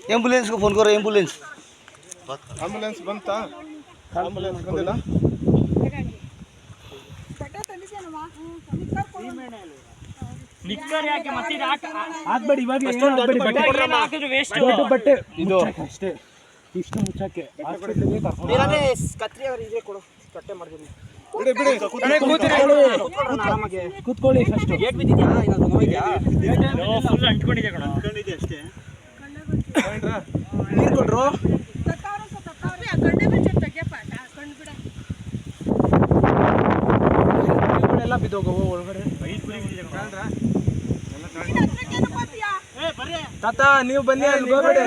ambulance को phone करो ambulance ಬಂತಾ ಆಂಬುಲೆನ್ಸ್ ಬಂದಿಲ್ಲ ನಿಕ್ಕರ್ ಯಾಕೆ ಮತ್ತೆ ಹಾಕ್ಬೇಡಿ ಇವಾಗ ಹಾಕಿದ್ರೆ ವೇಸ್ಟ್ ದೊಡ್ಡ ಬಟ್ಟೆ ಇದು ಅಷ್ಟೇ ಇಷ್ಟು ಮುಚ್ಚಕ್ಕೆ ಇಲ್ಲಂದ್ರೆ ಕತ್ರಿ ಅವರು ಇದ್ರೆ ಕೊಡು ಕಟ್ಟೆ ಮಾಡ್ತೀನಿ ಬಿಡಿ ಕೂತ್ಕೊಳ್ಳಿ ಫಸ್ಟ್ ಗೇಟ್ ಬಿದ್ದಿದ್ಯಾ ಇವಾಗ ನೋವಿದ್ಯಾ ಫುಲ್ ಅಂಟ್ಕೊಂಡಿದೆ ಕಣ ಅಂಟ್ಕೊಂಡಿದೆ ಅಷ್ಟೇ ನೀರು ಕೊಡ್ರು ಎಲ್ಲ ಬಿದ್ದೋಗವು ಒಳಗಡೆ ತಾತ ನೀವು ಬನ್ನಿ ಅಲ್ಲಿ ಹೋಗ್ಬೇಡಿ